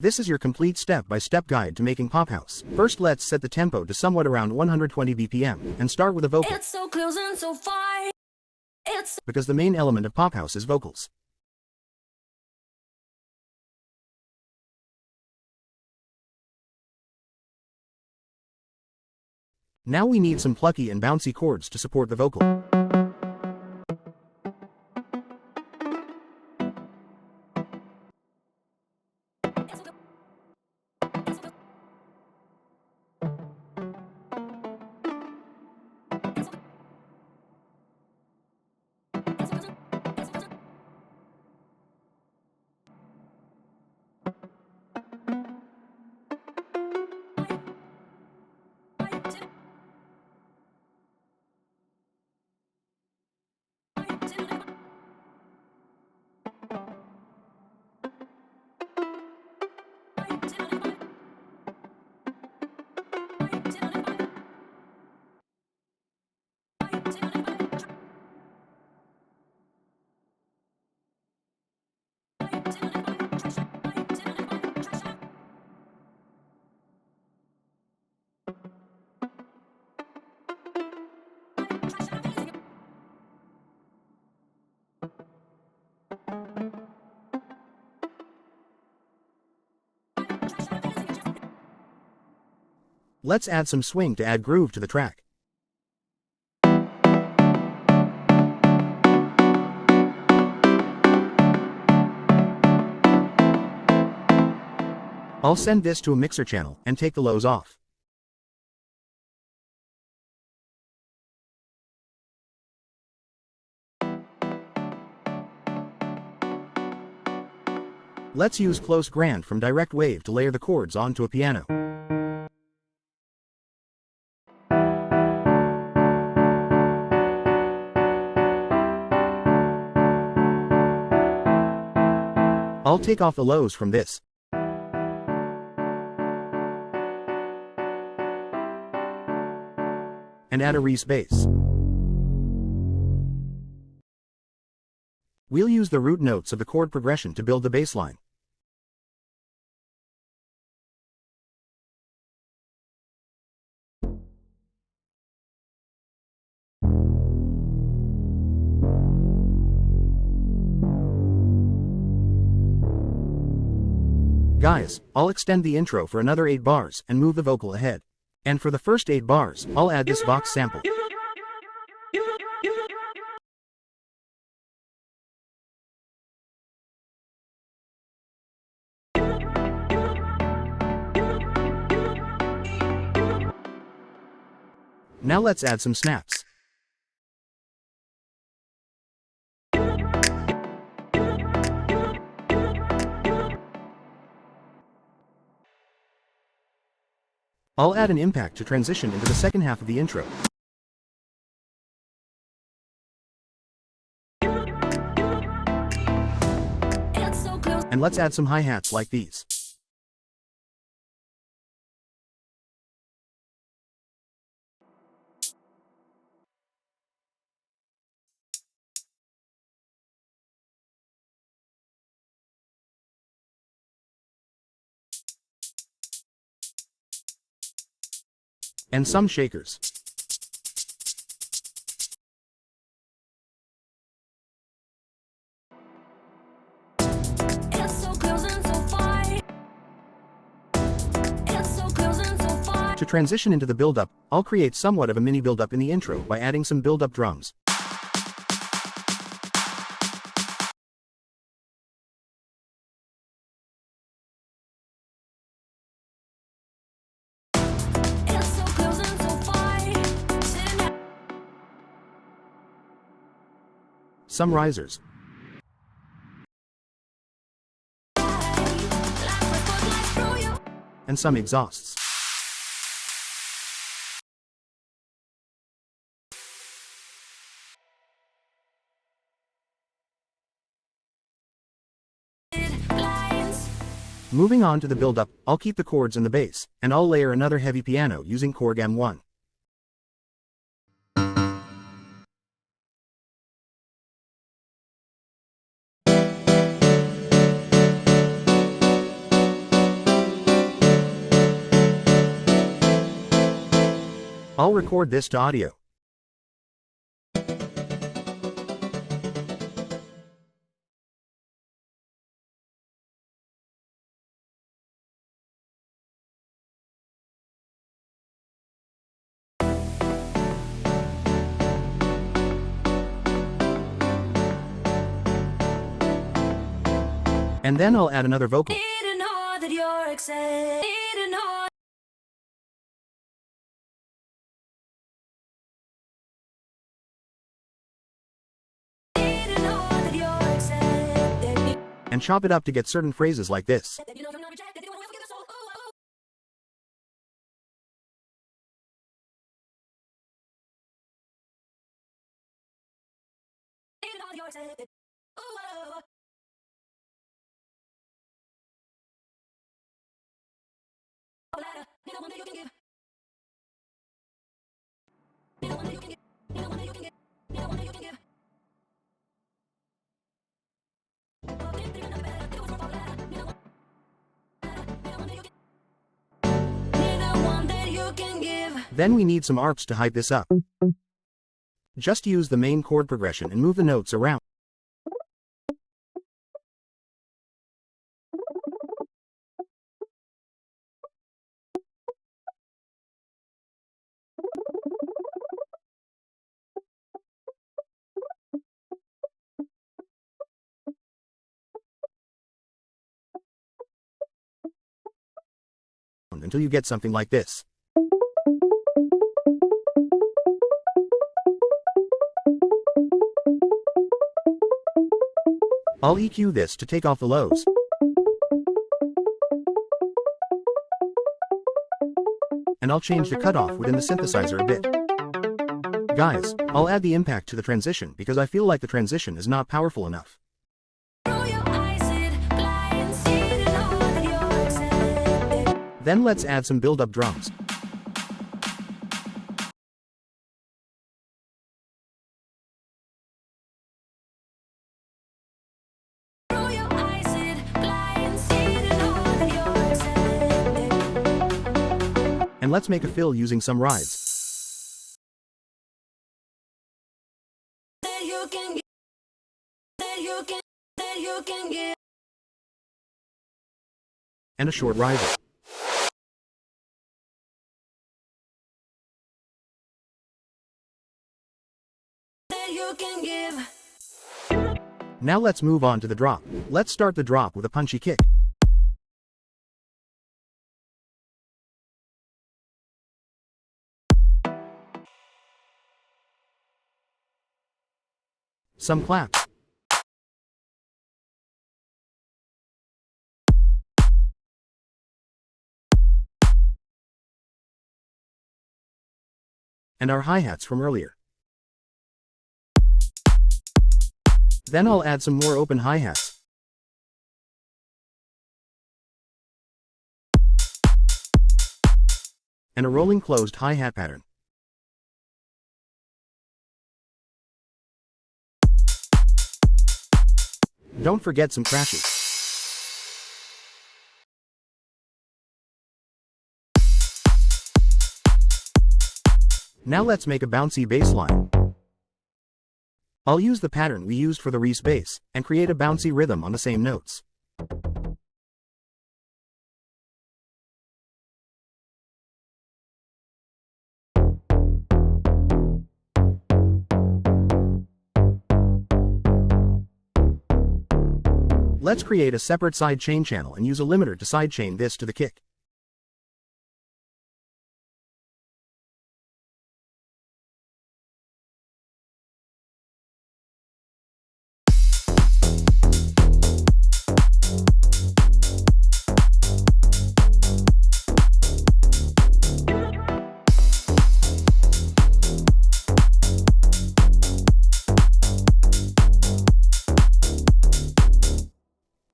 This is your complete step-by-step guide to making pop house. First, let's set the tempo to somewhat around 120 BPM and start with a vocal. It's so close and so far. Because the main element of pop house is vocals. Now we need some plucky and bouncy chords to support the vocal. Let's add some swing to add groove to the track. I'll send this to a mixer channel and take the lows off. Let's use Close Grand from Direct Wave to layer the chords onto a piano. I'll take off the lows from this. And add a re-space. We'll use the root notes of the chord progression to build the bass line. Guys, I'll extend the intro for another 8 bars and move the vocal ahead. And for the first 8 bars, I'll add this Vox sample. Now let's add some snaps. I'll add an impact to transition into the second half of the intro. And let's add some hi-hats like these. And some shakers. To transition into the build-up, I'll create somewhat of a mini build-up in the intro by adding some build-up drums. Some risers. And some exhausts. Moving on to the build-up, I'll keep the chords and the bass, and I'll layer another heavy piano using Chord M1. I'll record this to audio. And then I'll add another vocal. Need to know that you're excited. Need to know. Need to know that you're excited. And chop it up to get certain phrases like this. You know you're not rejected. You wanna forgive us all. Oh, oh. Need to know that you're excited. Oh, oh, oh. Need a one that you can give. Need a one that you can give. Need a one that you can give. Need a one that you can give. Then we need some arps to hype this up. Just use the main chord progression and move the notes around. Until you get something like this. I'll EQ this to take off the lows. And I'll change the cutoff within the synthesizer a bit. Guys, I'll add the impact to the transition because I feel like the transition is not powerful enough. Then let's add some build-up drums. And let's make a fill using some rides. And a short riser. Now let's move on to the drop. Let's start the drop with a punchy kick. Some claps. And our hi-hats from earlier. Then I'll add some more open hi-hats. And a rolling closed hi-hat pattern. Don't forget some crashes. Now let's make a bouncy bass line. I'll use the pattern we used for the Reese bass, and create a bouncy rhythm on the same notes. Let's create a separate sidechain channel and use a limiter to sidechain this to the kick.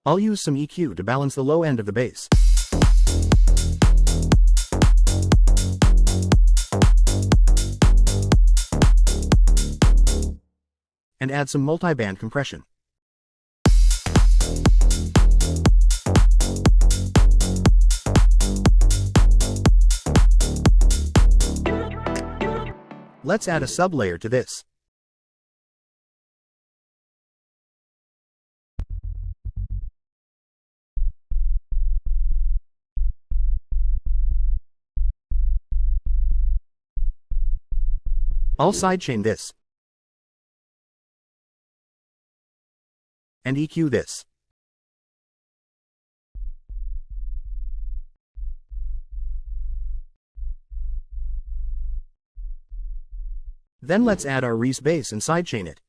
I'll use some EQ to balance the low end of the bass. And add some multi-band compression. Let's add a sublayer to this. I'll sidechain this. And EQ this. Then let's add our Reese bass and sidechain it.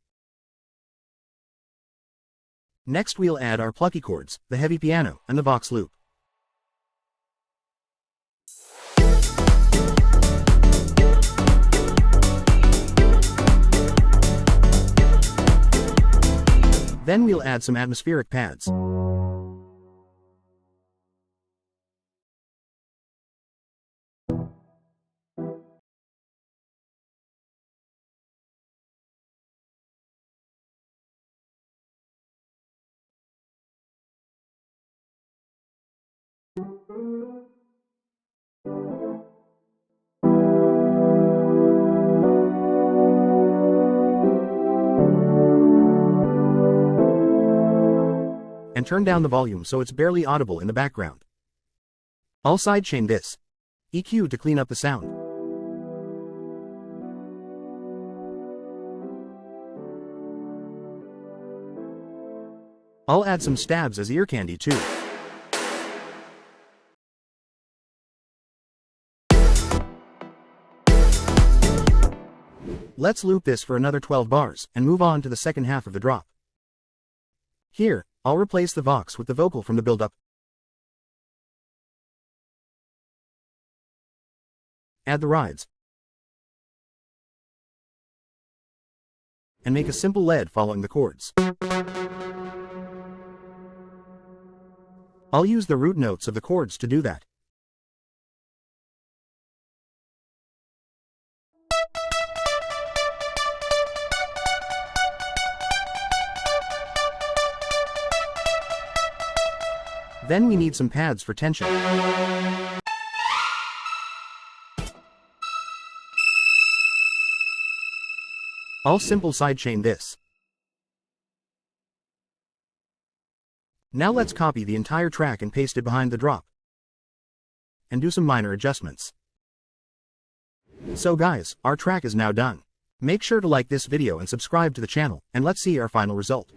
Next we'll add our plucky chords, the heavy piano, and the Vox loop. Then we'll add some atmospheric pads. And turn down the volume so it's barely audible in the background. I'll sidechain this. EQ to clean up the sound. I'll add some stabs as ear candy too. Let's loop this for another 12 bars, and move on to the second half of the drop. Here, I'll replace the Vox with the vocal from the build-up. Add the rides. And make a simple lead following the chords. I'll use the root notes of the chords to do that. Then we need some pads for tension. I'll simple sidechain this. Now let's copy the entire track and paste it behind the drop. And do some minor adjustments. So guys, our track is now done. Make sure to like this video and subscribe to the channel, and let's see our final result.